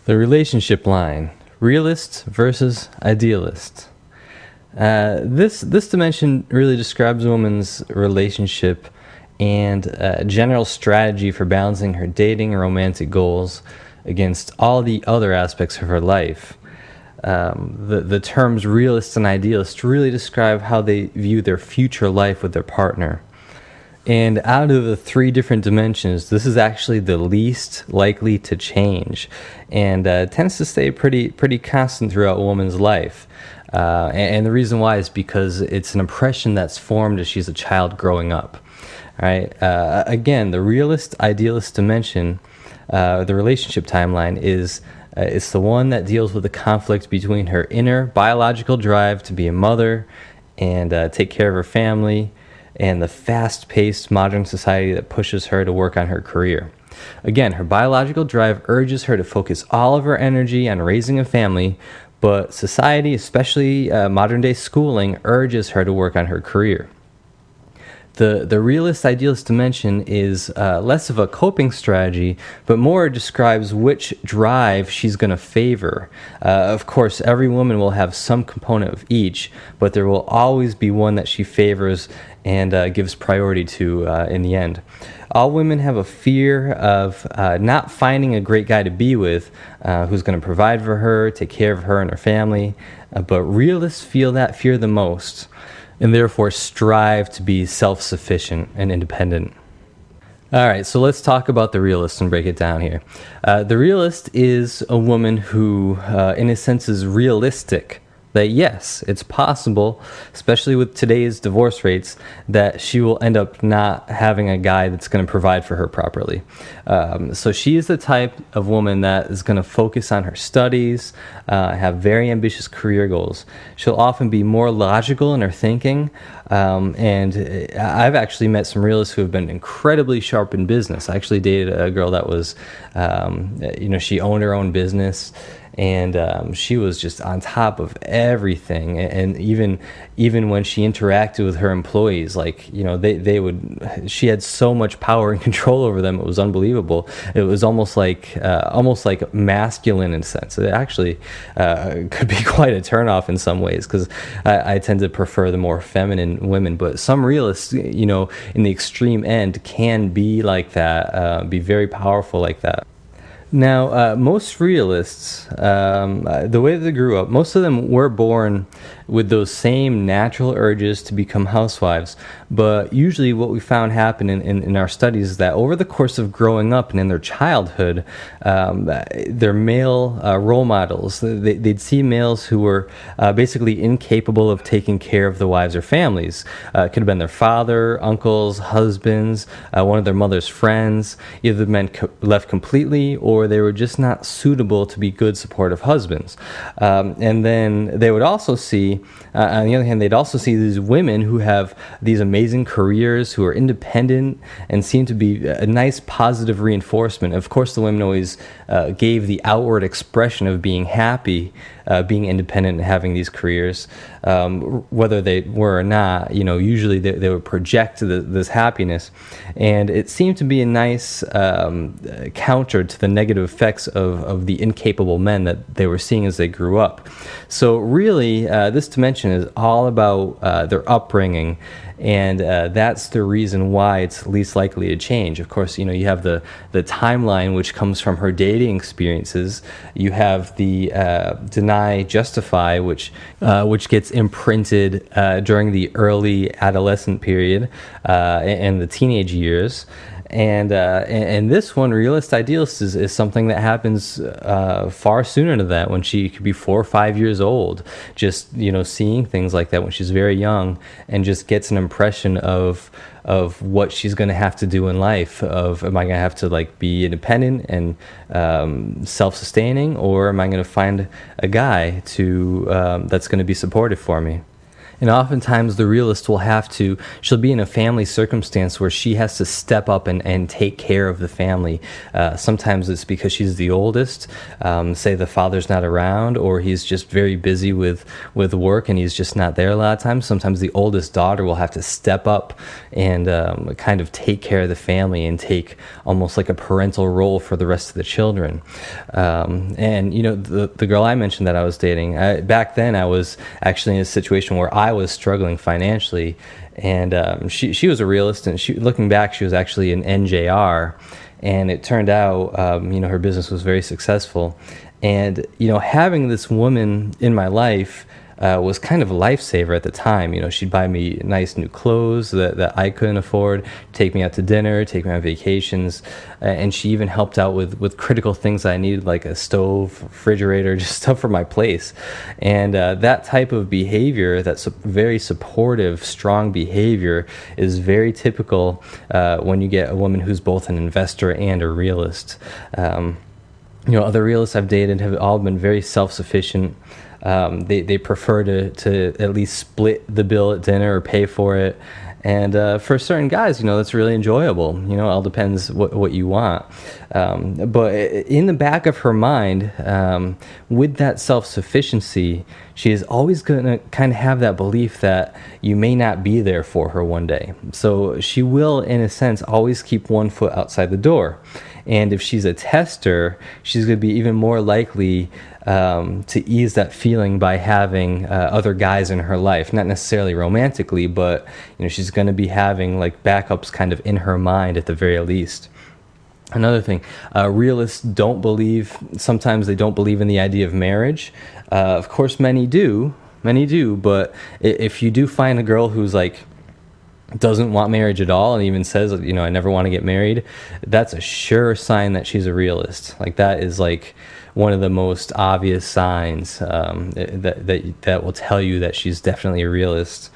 The relationship line, realist versus idealist. This dimension really describes a woman's relationship and general strategy for balancing her dating and romantic goals against all the other aspects of her life. The terms realist and idealist really describe how they view their future life with their partner. And out of the three different dimensions, this is actually the least likely to change, and tends to stay pretty constant throughout a woman's life. And the reason why is because it's an impression that's formed as she's a child growing up. All right. Again, the realist idealist dimension, the relationship timeline is. It's the one that deals with the conflict between her inner biological drive to be a mother and take care of her family, and the fast-paced modern society that pushes her to work on her career. Again, her biological drive urges her to focus all of her energy on raising a family, but society, especially modern-day schooling, urges her to work on her career. The realist idealist dimension is less of a coping strategy, but more describes which drive she's going to favor. Of course, every woman will have some component of each, but there will always be one that she favors and gives priority to in the end. All women have a fear of not finding a great guy to be with who's going to provide for her, take care of her and her family, but realists feel that fear the most, and therefore strive to be self-sufficient and independent. All right, so let's talk about the realist and break it down here. The realist is a woman who, in a sense, is realistic. That yes, it's possible, especially with today's divorce rates, that she will end up not having a guy that's going to provide for her properly. So she is the type of woman that is going to focus on her studies, have very ambitious career goals. She'll often be more logical in her thinking, and I've actually met some realists who have been incredibly sharp in business. I actually dated a girl that was, she owned her own business. And she was just on top of everything, and even when she interacted with her employees, she had so much power and control over them. It was unbelievable. It was almost like masculine in a sense. It actually could be quite a turnoff in some ways, because I tend to prefer the more feminine women. But some realists, in the extreme end, can be like that, be very powerful like that. Now, most realists, the way that they grew up, most of them were born with those same natural urges to become housewives. But usually what we found happen in our studies is that over the course of growing up and in their childhood, their male role models, they'd see males who were basically incapable of taking care of the wives or families. It could have been their father, uncles, husbands, one of their mother's friends. Either the men left completely, or they were just not suitable to be good supportive husbands. And then they would also see, on the other hand, they'd also see these women who have these amazing careers, who are independent and seem to be a nice positive reinforcement. Of course, the women always gave the outward expression of being happy, being independent and having these careers, whether they were or not. Usually they would project this happiness, and it seemed to be a nice counter to the negative effects of the incapable men that they were seeing as they grew up. So really, this dimension is all about their upbringing, and that's the reason why it's least likely to change. Of course, you have the timeline, which comes from her dating experiences. You have the deny, justify, which gets imprinted during the early adolescent period and the teenage years. And this one, realist idealist, is something that happens far sooner than that, when she could be 4 or 5 years old, just seeing things like that when she's very young, and just gets an impression of what she's going to have to do in life. Of, am I going to have to be independent and self-sustaining, or am I going to find a guy to that's going to be supportive for me? And oftentimes the realist will she'll be in a family circumstance where she has to step up and take care of the family. Sometimes it's because she's the oldest, say the father's not around, or he's just very busy with work and he's just not there a lot of times. Sometimes the oldest daughter will have to step up and kind of take care of the family and take almost like a parental role for the rest of the children. And, the girl I mentioned that I was dating, back then I was actually in a situation where I was struggling financially, and she was a realist, and looking back, she was actually an NJR, and it turned out her business was very successful, and having this woman in my life was kind of a lifesaver at the time. She'd buy me nice new clothes that I couldn't afford, take me out to dinner, take me on vacations, and she even helped out with critical things I needed, like a stove, refrigerator, just stuff for my place. And that type of behavior, that's very supportive, strong behavior, is very typical when you get a woman who's both an investor and a realist. Other realists I've dated have all been very self-sufficient. They prefer to at least split the bill at dinner or pay for it. And for certain guys, that's really enjoyable. It all depends what you want. But in the back of her mind, with that self-sufficiency, she is always going to kind of have that belief that you may not be there for her one day. So she will, in a sense, always keep one foot outside the door. And if she's a tester, she's going to be even more likely to ease that feeling by having other guys in her life, not necessarily romantically, but she's going to be having like backups kind of in her mind at the very least. Another thing, realists sometimes they don't believe in the idea of marriage. Of course, many do, but if you do find a girl who's like doesn't want marriage at all and even says, I never want to get married, that's a sure sign that she's a realist. Like, that is like one of the most obvious signs that will tell you that she's definitely a realist.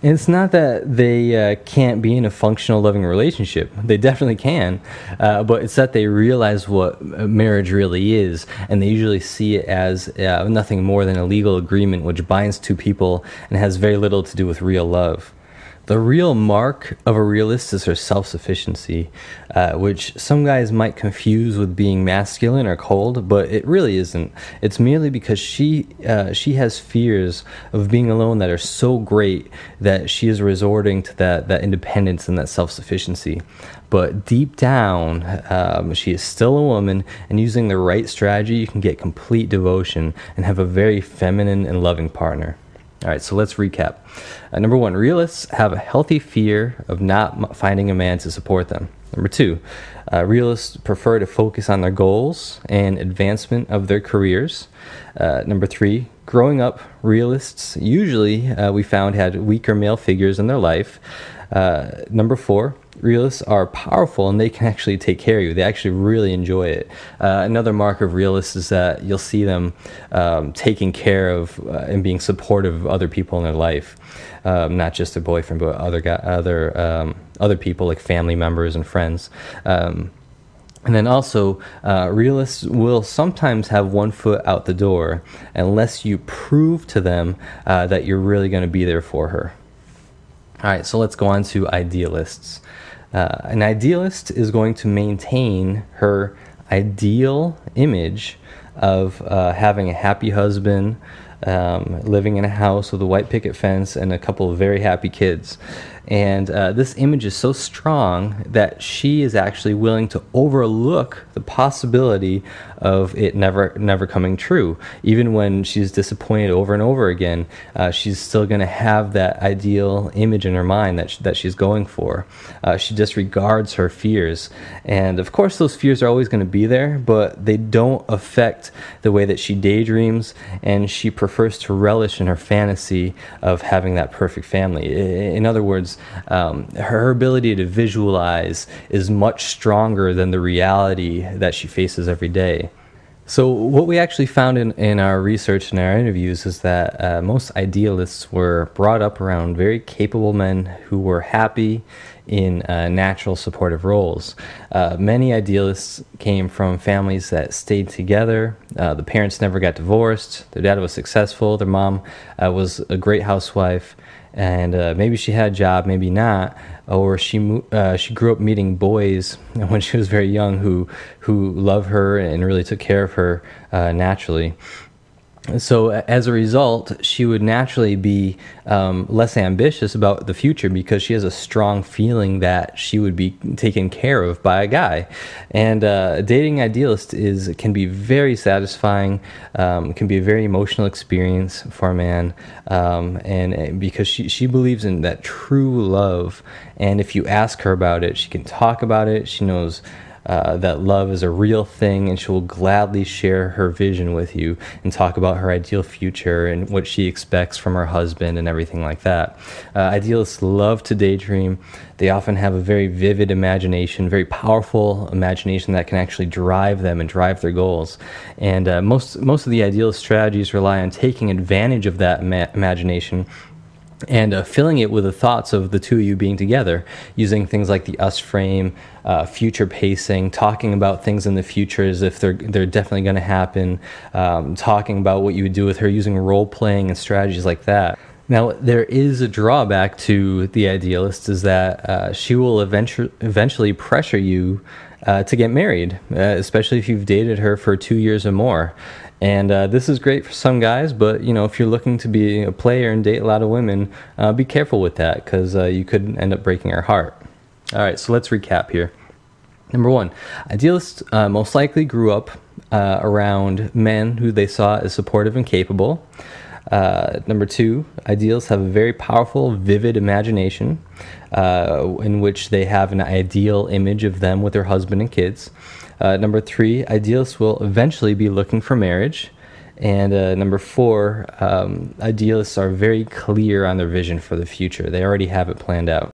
And it's not that they can't be in a functional, loving relationship. They definitely can, but it's that they realize what marriage really is, and they usually see it as nothing more than a legal agreement which binds two people and has very little to do with real love. The real mark of a realist is her self-sufficiency, which some guys might confuse with being masculine or cold, but it really isn't. It's merely because she has fears of being alone that are so great that she is resorting to that independence and that self-sufficiency. But deep down, she is still a woman, and using the right strategy, you can get complete devotion and have a very feminine and loving partner. All right, so let's recap. Number one, realists have a healthy fear of not finding a man to support them. Number two, realists prefer to focus on their goals and advancement of their careers. Number three, growing up, realists usually, we found, had weaker male figures in their life. Number four, realists are powerful and they can actually take care of you. They actually really enjoy it. Another mark of realists is that you'll see them taking care of and being supportive of other people in their life, not just their boyfriend, but other people like family members and friends. And then also, realists will sometimes have one foot out the door unless you prove to them that you're really going to be there for her. All right, so let's go on to idealists. An idealist is going to maintain her ideal image of having a happy husband, living in a house with a white picket fence and a couple of very happy kids. And this image is so strong that she is actually willing to overlook the possibility of it never coming true. Even when she's disappointed over and over again, she's still going to have that ideal image in her mind that she's going for. She disregards her fears. And of course, those fears are always going to be there, but they don't affect the way that she daydreams, and she prefers to relish in her fantasy of having that perfect family. In other words, her ability to visualize is much stronger than the reality that she faces every day. So what we actually found in our research and our interviews is that most idealists were brought up around very capable men who were happy in natural supportive roles. Many idealists came from families that stayed together. The parents never got divorced. Their dad was successful. Their mom was a great housewife. And maybe she had a job, maybe not, or she grew up meeting boys when she was very young who loved her and really took care of her naturally. So as a result, she would naturally be less ambitious about the future because she has a strong feeling that she would be taken care of by a guy. And dating idealist can be very satisfying, can be a very emotional experience for a man, and because she believes in that true love. And if you ask her about it, she can talk about it. She knows that love is a real thing, and she will gladly share her vision with you and talk about her ideal future and what she expects from her husband and everything like that. Idealists love to daydream. They often have a very vivid imagination, very powerful imagination that can actually drive them and drive their goals. And most of the idealist strategies rely on taking advantage of that imagination and filling it with the thoughts of the two of you being together, using things like the us frame, future pacing, talking about things in the future as if they're definitely going to happen, talking about what you would do with her, using role playing and strategies like that. Now, there is a drawback to the idealist, is that she will eventually pressure you to get married, especially if you've dated her for 2 years or more. And this is great for some guys, but if you're looking to be a player and date a lot of women, be careful with that, because you could end up breaking her heart. All right, so let's recap here. Number one, idealists most likely grew up around men who they saw as supportive and capable. Number two, idealists have a very powerful, vivid imagination in which they have an ideal image of them with their husband and kids. Number three, idealists will eventually be looking for marriage. And number four, idealists are very clear on their vision for the future. They already have it planned out.